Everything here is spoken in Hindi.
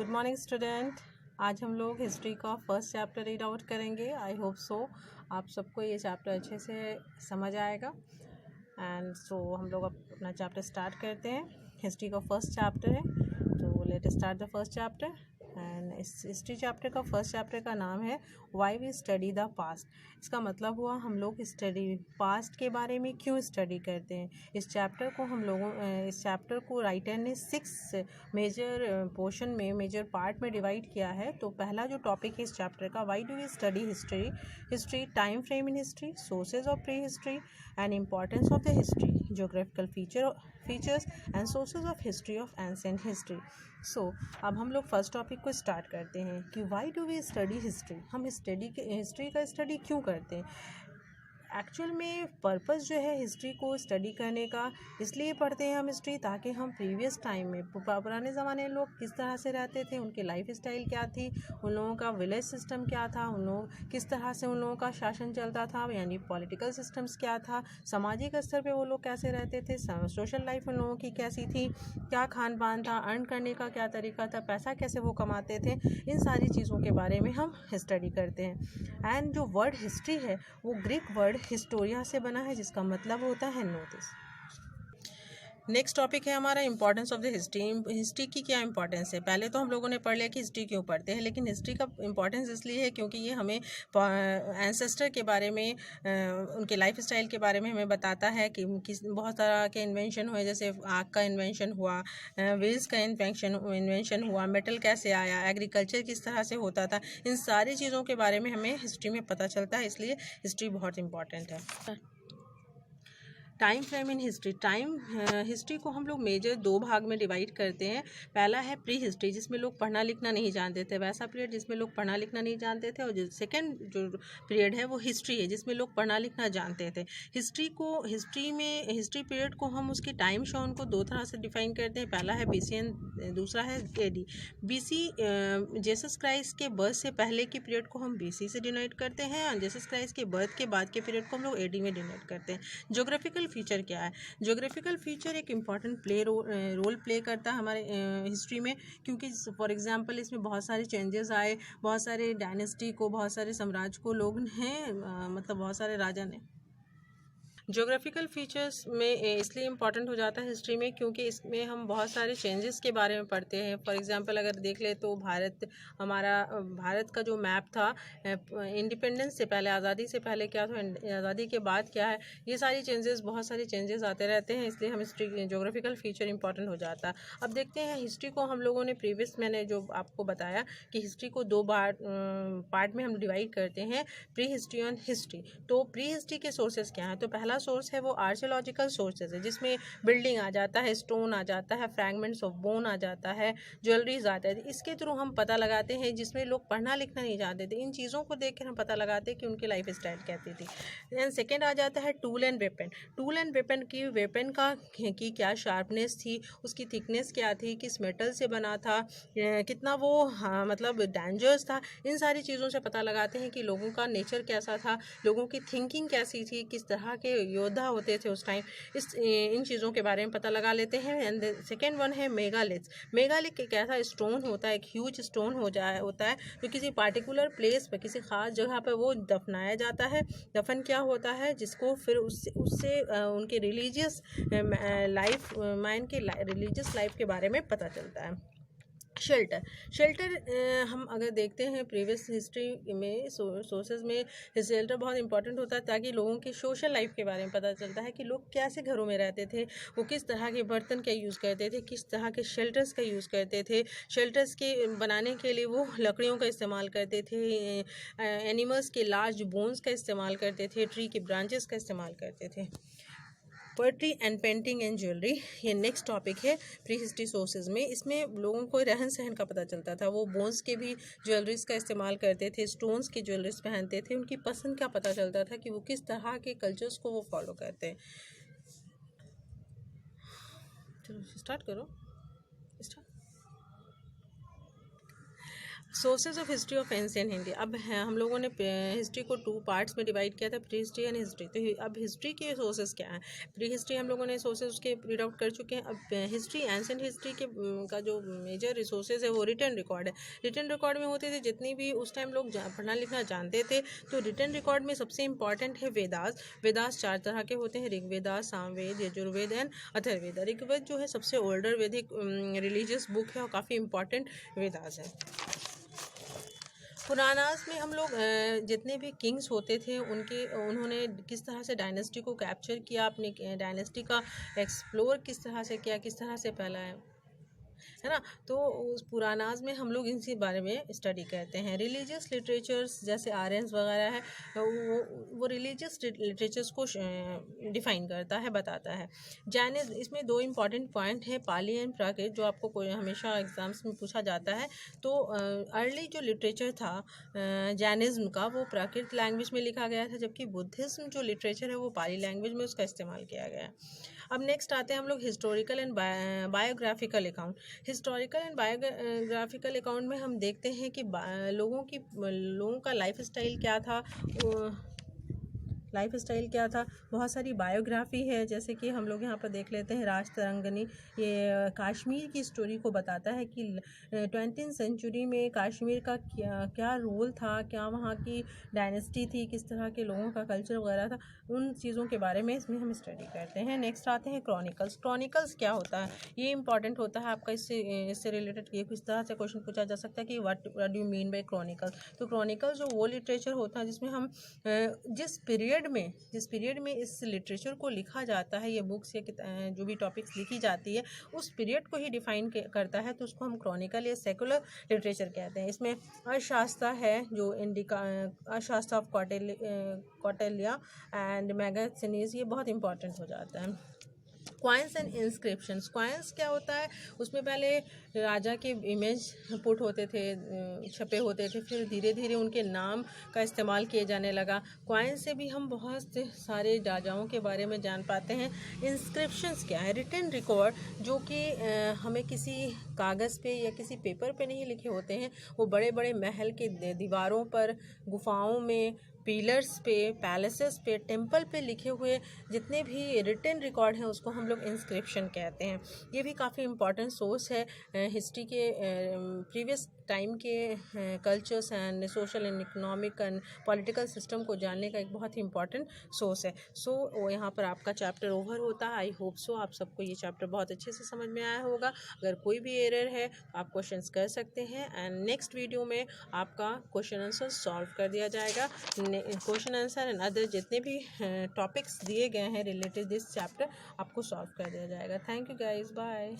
Good morning student. आज हम लोग हिस्ट्री का फर्स्ट चैप्टर रीड आउट करेंगे। आई होप सो आप सबको ये चैप्टर अच्छे से समझ आएगा। एंड सो हम लोग अपना चैप्टर स्टार्ट करते हैं। हिस्ट्री का फर्स्ट चैप्टर है, तो let start the first chapter. And इस हिस्ट्री चैप्टर का फर्स्ट चैप्टर का नाम है why we study the past. इसका मतलब हुआ हम लोग स्टडी पास्ट के बारे में क्यों स्टडी करते हैं। इस चैप्टर को राइटर ने 6 मेजर पोर्शन में, मेजर पार्ट में डिवाइड किया है। तो पहला जो टॉपिक है इस चैप्टर का, why do we study history, time frame in history, sources of pre history and importance of the history, geographical features and sources of history of ancient history. So अब हम लोग फर्स्ट टॉपिक को स्टार्ट करते हैं कि why do we study history. हम हिस्ट्री का स्टडी क्यों करते हैं। एक्चुअल में पर्पस जो है हिस्ट्री को स्टडी करने का, इसलिए पढ़ते हैं हम हिस्ट्री ताकि हम प्रीवियस टाइम में, पुराने ज़माने में लोग किस तरह से रहते थे, उनकी लाइफ स्टाइल क्या थी, उन लोगों का विलेज सिस्टम क्या था, उन लोग किस तरह से उन लोगों का शासन चलता था, यानी पॉलिटिकल सिस्टम्स क्या था, सामाजिक स्तर पे वो लोग कैसे रहते थे, सोशल लाइफ उन लोगों की कैसी थी, क्या खान पान था, अर्न करने का क्या तरीका था, पैसा कैसे वो कमाते थे, इन सारी चीज़ों के बारे में हम स्टडी करते हैं। एंड जो वर्ड हिस्ट्री है वो ग्रीक वर्ड हिस्टोरिया से बना है, जिसका मतलब होता है नोटिस। नेक्स्ट टॉपिक है हमारा importance of the history. History की क्या इंपॉर्टेंस है। पहले तो हम लोगों ने पढ़ लिया कि हिस्ट्री क्यों पढ़ते हैं, लेकिन हिस्ट्री का इंपॉर्टेंस इसलिए है क्योंकि ये हमें एंसेस्टर के बारे में, उनके लाइफ स्टाइल के बारे में हमें बताता है कि बहुत तरह के इन्वेंशन हुए, जैसे आग का इन्वेंशन हुआ, व्हील्स का इन्वेंशन हुआ, मेटल कैसे आया, एग्रीकल्चर किस तरह से होता था, इन सारी चीज़ों के बारे में हमें हिस्ट्री में पता चलता है, इसलिए हिस्ट्री बहुत इंपॉर्टेंट है। Time frame in history. History को हम लोग मेजर 2 भाग में डिवाइड करते हैं। पहला है प्री हिस्ट्री, जिसमें लोग पढ़ना लिखना नहीं जानते थे, वैसा पीरियड जिसमें लोग पढ़ना लिखना नहीं जानते थे। और जो सेकेंड जो पीरियड है वो हिस्ट्री है, जिसमें लोग पढ़ना लिखना जानते थे। हिस्ट्री पीरियड को हम उसके टाइम शोन को 2 तरह से डिफाइन करते हैं। पहला है BC एंड दूसरा है AD। BC जीसस क्राइस्ट के बर्थ से पहले के पीरियड को हम BC से डिनोट करते हैं, और जीसस क्राइस्ट के बर्थ के बाद के पीरियड को हम लोग AD में डिनोट करते हैं। ज्योग्राफिकल फीचर क्या है। ज्योग्राफिकल फीचर एक इम्पॉर्टेंट रोल प्ले करता है हमारे हिस्ट्री में, क्योंकि फॉर एग्जांपल इसमें बहुत सारे चेंजेस आए, बहुत सारे डायनेस्टी को, बहुत सारे साम्राज्य को लोग हैं, मतलब बहुत सारे राजा ने। ज्योग्राफिकल फीचर्स में इसलिए इम्पॉर्टेंट हो जाता है हिस्ट्री में क्योंकि इसमें हम बहुत सारे चेंजेस के बारे में पढ़ते हैं। फॉर एग्जांपल अगर देख ले तो भारत का जो मैप था इंडिपेंडेंस से पहले, आज़ादी से पहले क्या था, आज़ादी के बाद क्या है, ये सारी बहुत सारे चेंजेस आते रहते हैं, इसलिए हम हिस्ट्री ज्योग्राफिकल फीचर इंपॉर्टेंट हो जाता है। अब देखते हैं हिस्ट्री को हम लोगों ने मैंने जो आपको बताया कि हिस्ट्री को 2 पार्ट में हम डिवाइड करते हैं, प्री हिस्ट्री और हिस्ट्री। तो प्री हिस्ट्री के सोर्सेज क्या हैं। तो पहला सोर्स है वो आर्कियोलॉजिकल सोर्सेज है, जिसमें बिल्डिंग आ जाता है, स्टोन आ जाता है, फ्रैगमेंट्स ऑफ बोन आ जाता है, ज्वेलरीज आता है। इसके थ्रू हम पता लगाते हैं, जिसमें लोग पढ़ना लिखना नहीं जानते थे, इन चीज़ों को देख कर हम पता लगाते हैं कि उनकी लाइफ स्टाइल कैसी थी। एंड सेकेंड आ जाता है टूल एंड वेपन की क्या शार्पनेस थी, उसकी थिकनेस क्या थी, किस मेटल से बना था, कितना वो मतलब डेंजरस था। इन सारी चीज़ों से पता लगाते हैं कि लोगों का नेचर कैसा था, लोगों की थिंकिंग कैसी थी, किस तरह के योद्धा होते थे उस टाइम, इन चीज़ों के बारे में पता लगा लेते हैं। एंड सेकेंड वन है मेगालिथ एक ऐसा स्टोन होता है, एक ह्यूज स्टोन होता है जो किसी पार्टिकुलर प्लेस पर, किसी खास जगह पर वो दफनाया जाता है। दफन क्या होता है, जिसको फिर उससे उनके रिलीजियस लाइफ के बारे में पता चलता है। शेल्टर हम अगर देखते हैं प्रीवियस हिस्ट्री में, सोर्सेज में शेल्टर बहुत इंपॉर्टेंट होता है, ताकि लोगों के सोशल लाइफ के बारे में पता चलता है कि लोग कैसे घरों में रहते थे, वो किस तरह के बर्तन का यूज़ करते थे, किस तरह के शेल्टर्स का यूज़ करते थे। शेल्टर्स के बनाने के लिए वो लकड़ियों का इस्तेमाल करते थे, एनिमल्स के लार्ज बोन्स का इस्तेमाल करते थे, ट्री के ब्रांचेस का इस्तेमाल करते थे। Poetry and painting and jewellery, ये नेक्स्ट टॉपिक है प्री हिस्ट्री सोर्सेज में। इसमें लोगों को रहन सहन का पता चलता था, वो बोन्स के भी ज्वेलरीज का इस्तेमाल करते थे, स्टोन्स की ज्वेलरीज पहनते थे, उनकी पसंद का पता चलता था कि वो किस तरह के कल्चर्स को वो फॉलो करते हैं। चलो स्टार्ट करो। Sources of history of ancient Hindi. अब हम लोगों ने हिस्ट्री को 2 पार्ट्स में डिवाइड किया था, प्री हिस्ट्री एंड हिस्ट्री। तो अब हिस्ट्री के सोर्सेज क्या हैं? प्री हिस्ट्री हम लोगों ने सोर्सेज उसके रीड आउट कर चुके हैं। अब हिस्ट्री, एंशिएंट हिस्ट्री के का जो मेजर रिसोर्सेज है वो रिटन रिकॉर्ड है। रिटन रिकॉर्ड में होते थे जितनी भी उस टाइम लोग पढ़ना लिखना जानते थे, तो रिटन रिकॉर्ड में सबसे इंपॉर्टेंट है वेदास। वेदास 4 तरह के होते हैं, ऋग्वेदा, सामवेद, यजुर्वेद एंड अथर्ववेद। ऋग्वेद जो है सबसे ओल्डर वैदिक रिलीजियस बुक है और काफ़ी इंपॉर्टेंट वेदास है। पुरानास में हम लोग जितने भी किंग्स होते थे उन्होंने किस तरह से डायनेस्टी को कैप्चर किया, अपनी डायनेस्टी का एक्सप्लोर किस तरह से किया, किस तरह से फैलाया, है ना। तो उस पुरानाज में हम लोग इसी बारे में स्टडी करते हैं। रिलीजियस लिटरेचर्स जैसे आर्यंस वगैरह है, वो रिलीजियस लिटरेचर्स को डिफाइन करता है, बताता है। जैनिज्म, इसमें 2 इंपॉर्टेंट पॉइंट है, पाली एंड प्राकृत, जो आपको कोई हमेशा एग्जाम्स में पूछा जाता है। तो अर्ली जो लिटरेचर था जैनिज्म का, वो प्राकृत लैंग्वेज में लिखा गया था, जबकि बुद्धिज्म जो लिटरेचर है वो पाली लैंग्वेज में उसका इस्तेमाल किया गया है। अब नेक्स्ट आते हैं हम लोग historical and biographical account. Historical and biographical account में हम देखते हैं कि लोगों का लाइफ स्टाइल क्या था। बहुत सारी बायोग्राफी है, जैसे कि हम लोग यहाँ पर देख लेते हैं राज तरंगनी, ये कश्मीर की स्टोरी को बताता है कि 20वीं सेंचुरी में कश्मीर का क्या रोल था, क्या वहाँ की डायनेस्टी थी, किस तरह के लोगों का कल्चर वगैरह था, उन चीज़ों के बारे में इसमें हम स्टडी करते हैं। नेक्स्ट आते हैं क्रॉनिकल्स। क्रॉनिकल्स क्या होता है, ये इंपॉर्टेंट होता है आपका, इससे रिलेटेड ये किस तरह से क्वेश्चन पूछा जा सकता है कि what do you mean by chronicles. तो क्रॉनिकल्स जो वो लिटरेचर होता है जिसमें हम जिस पीरियड में इस लिटरेचर को लिखा जाता है, ये बुक्स या जो भी टॉपिक्स लिखी जाती है उस पीरियड को ही डिफाइन करता है, तो उसको हम क्रॉनिकल या सेकुलर लिटरेचर कहते हैं। इसमें अशास्त्रा है, जो इंडिका अशास्त्रा ऑफ कौटिल्य एंड मैगथनीज, ये बहुत इंपॉर्टेंट हो जाता है। Coins and inscriptions. क्वाइंस क्या होता है, उसमें पहले राजा के इमेज पुट होते थे, छपे होते थे, फिर धीरे धीरे उनके नाम का इस्तेमाल किए जाने लगा। क्वाइंस से भी हम बहुत सारे राजाओं के बारे में जान पाते हैं। इंस्क्रिप्शंस क्या है, रिटन रिकॉर्ड, जो कि हमें किसी कागज़ पे या किसी पेपर पे नहीं लिखे होते हैं, वो बड़े बड़े महल के दीवारों पर, गुफाओं में, पिलर्स पे, पैलेसेस पे, टेम्पल पे लिखे हुए जितने भी रिटन रिकॉर्ड हैं उसको हम लोग इंस्क्रिप्शन कहते हैं। ये भी काफ़ी इंपॉर्टेंट सोर्स है हिस्ट्री के प्रीवियस टाइम के cultures and social and economic and political system को जानने का एक बहुत ही इंपॉर्टेंट सोर्स है। वो यहाँ पर आपका चैप्टर ओवर होता है। आई होप सो आप सबको ये चैप्टर बहुत अच्छे से समझ में आया होगा। अगर कोई भी एरर है आप क्वेश्चंस कर सकते हैं एंड नेक्स्ट वीडियो में आपका क्वेश्चन आंसर सॉल्व कर दिया जाएगा। क्वेश्चन आंसर एंड अदर जितने भी टॉपिक्स दिए गए हैं रिलेटेड दिस चैप्टर आपको सॉल्व कर दिया जाएगा। Thank you guys, bye.